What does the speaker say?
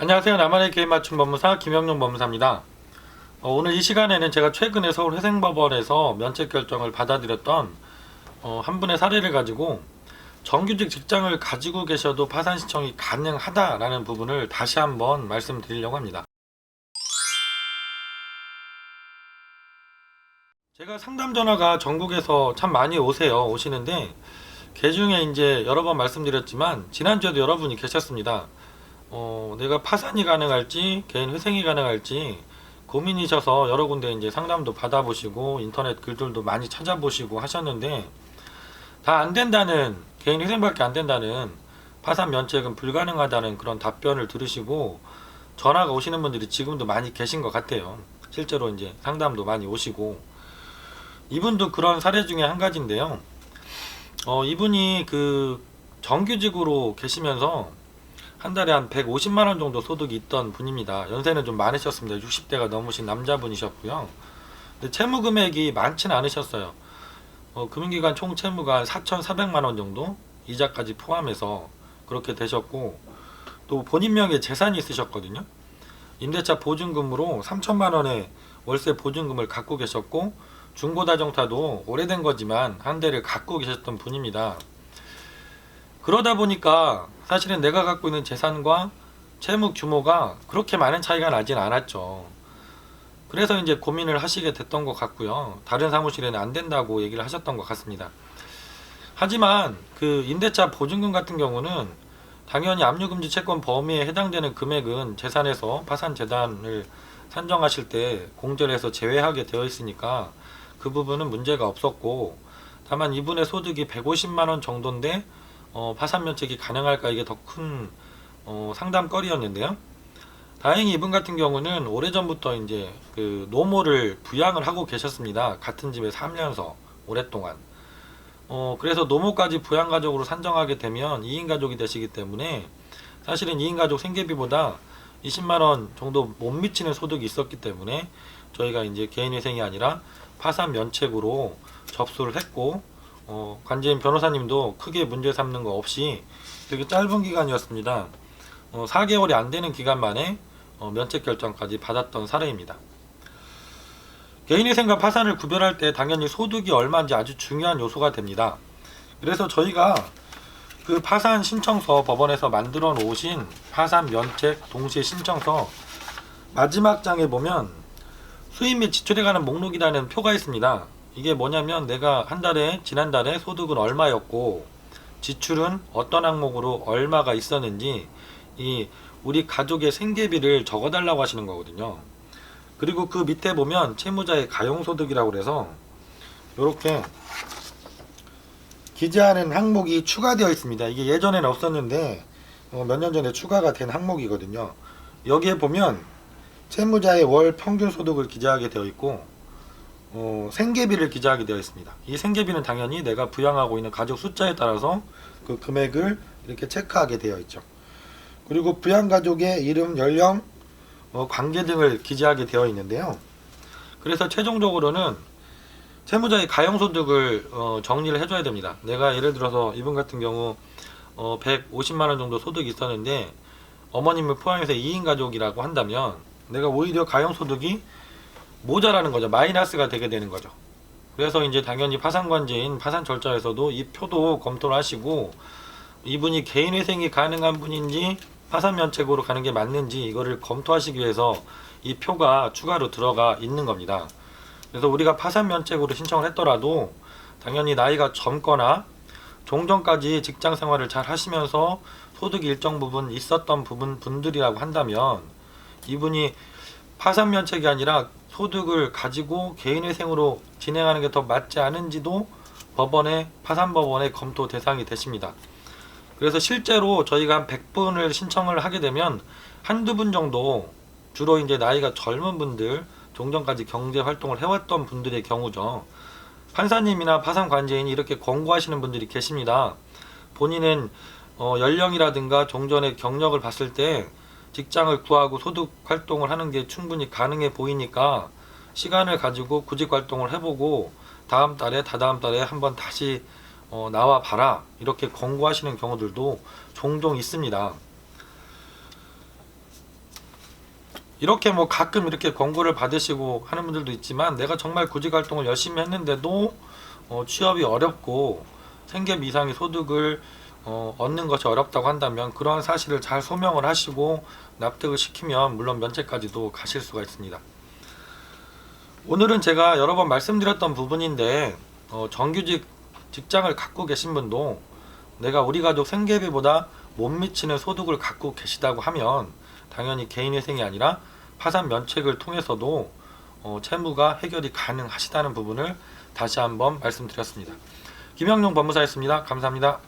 안녕하세요. 나만의 개인 맞춤 법무사 김영용 법무사입니다. 오늘 이 시간에는 제가 최근에 서울회생법원에서 면책 결정을 받아들였던 한 분의 사례를 가지고 정규직 직장을 가지고 계셔도 파산 신청이 가능하다라는 부분을 다시 한번 말씀드리려고 합니다. 제가 상담 전화가 전국에서 참 많이 오시는데 그 중에 이제 여러 번 말씀드렸지만 지난주에도 여러분이 계셨습니다. 내가 파산이 가능할지 개인 회생이 가능할지 고민이셔서 여러 군데 이제 상담도 받아보시고 인터넷 글들도 많이 찾아보시고 하셨는데 다 안 된다는, 개인 회생밖에 안 된다는, 파산 면책은 불가능하다는 그런 답변을 들으시고 전화가 오시는 분들이 지금도 많이 계신 것 같아요. 실제로 이제 상담도 많이 오시고 이분도 그런 사례 중에 한 가지인데요. 이분이 그 정규직으로 계시면서 한 달에 한 150만원 정도 소득이 있던 분입니다. 연세는 좀 많으셨습니다. 60대가 넘으신 남자분이셨고요. 근데 채무 금액이 많지는 않으셨어요. 금융기관 총 채무가 4,400만원 정도, 이자까지 포함해서 그렇게 되셨고, 또 본인 명의의 재산이 있으셨거든요. 임대차 보증금으로 3천만원의 월세 보증금을 갖고 계셨고, 중고다정타도 오래된 거지만 한 대를 갖고 계셨던 분입니다. 그러다 보니까 사실은 내가 갖고 있는 재산과 채무 규모가 그렇게 많은 차이가 나진 않았죠. 그래서 이제 고민을 하시게 됐던 것 같고요. 다른 사무실에는 안 된다고 얘기를 하셨던 것 같습니다. 하지만 그 임대차 보증금 같은 경우는 당연히 압류금지 채권 범위에 해당되는 금액은 재산에서 파산 재단을 산정하실 때 공제를 해서 제외하게 되어 있으니까 그 부분은 문제가 없었고, 다만 이분의 소득이 150만원 정도인데 파산 면책이 가능할까, 이게 더 큰 상담거리였는데요. 다행히 이분 같은 경우는 오래전부터 이제 그 노모를 부양을 하고 계셨습니다. 같은 집에 살면서 오랫동안. 그래서 노모까지 부양가족으로 산정하게 되면 2인 가족이 되시기 때문에 사실은 2인 가족 생계비보다 20만원 정도 못 미치는 소득이 있었기 때문에 저희가 이제 개인회생이 아니라 파산 면책으로 접수를 했고, 관제인 변호사님도 크게 문제 삼는 거 없이 되게 짧은 기간이었습니다. 4개월이 안 되는 기간 만에 면책 결정까지 받았던 사례입니다. 개인회생과 파산을 구별할 때 당연히 소득이 얼마인지 아주 중요한 요소가 됩니다. 그래서 저희가 그 파산 신청서, 법원에서 만들어 놓으신 파산 면책 동시에 신청서 마지막 장에 보면 수입 및 지출에 관한 목록이라는 표가 있습니다. 이게 뭐냐면 내가 한 달에, 지난달에 소득은 얼마였고 지출은 어떤 항목으로 얼마가 있었는지 이 우리 가족의 생계비를 적어달라고 하시는 거거든요. 그리고 그 밑에 보면 채무자의 가용소득이라고 그래서 이렇게 기재하는 항목이 추가되어 있습니다. 이게 예전에는 없었는데 몇 년 전에 추가가 된 항목이거든요. 여기에 보면 채무자의 월 평균 소득을 기재하게 되어 있고 생계비를 기재하게 되어 있습니다. 이 생계비는 당연히 내가 부양하고 있는 가족 숫자에 따라서 그 금액을 이렇게 체크하게 되어 있죠. 그리고 부양가족의 이름, 연령, 관계 등을 기재하게 되어 있는데요. 그래서 최종적으로는 채무자의 가용소득을 정리를 해줘야 됩니다. 내가 예를 들어서 이분 같은 경우 150만원 정도 소득이 있었는데 어머님을 포함해서 2인 가족이라고 한다면 내가 오히려 가용소득이 모자라는 거죠. 마이너스가 되게 되는 거죠. 그래서 이제 당연히 파산관제인 파산절차에서도 이 표도 검토를 하시고 이분이 개인회생이 가능한 분인지 파산면책으로 가는 게 맞는지 이거를 검토하시기 위해서 이 표가 추가로 들어가 있는 겁니다. 그래서 우리가 파산면책으로 신청을 했더라도 당연히 나이가 젊거나 종전까지 직장생활을 잘 하시면서 소득이 일정 부분 있었던 분들이라고 한다면 이분이 파산면책이 아니라 소득을 가지고 개인회생으로 진행하는 게 더 맞지 않은지도 파산법원의 검토 대상이 되십니다. 그래서 실제로 저희가 한 100분을 신청을 하게 되면 한두 분 정도, 주로 이제 나이가 젊은 분들, 종전까지 경제 활동을 해왔던 분들의 경우죠. 판사님이나 파산관제인이 이렇게 권고하시는 분들이 계십니다. 본인은 연령이라든가 종전의 경력을 봤을 때 직장을 구하고 소득 활동을 하는 게 충분히 가능해 보이니까 시간을 가지고 구직 활동을 해보고 다음 달에, 다다음 달에 한번 다시 나와 봐라, 이렇게 권고하시는 경우들도 종종 있습니다. 이렇게 뭐 가끔 이렇게 권고를 받으시고 하는 분들도 있지만, 내가 정말 구직 활동을 열심히 했는데도 취업이 어렵고 생계 이상의 소득을 얻는 것이 어렵다고 한다면, 그러한 사실을 잘 소명을 하시고 납득을 시키면 물론 면책까지도 가실 수가 있습니다. 오늘은 제가 여러 번 말씀드렸던 부분인데, 정규직 직장을 갖고 계신 분도 내가 우리 가족 생계비보다 못 미치는 소득을 갖고 계시다고 하면 당연히 개인회생이 아니라 파산 면책을 통해서도 채무가 해결이 가능하시다는 부분을 다시 한번 말씀드렸습니다. 김영룡 법무사였습니다. 감사합니다.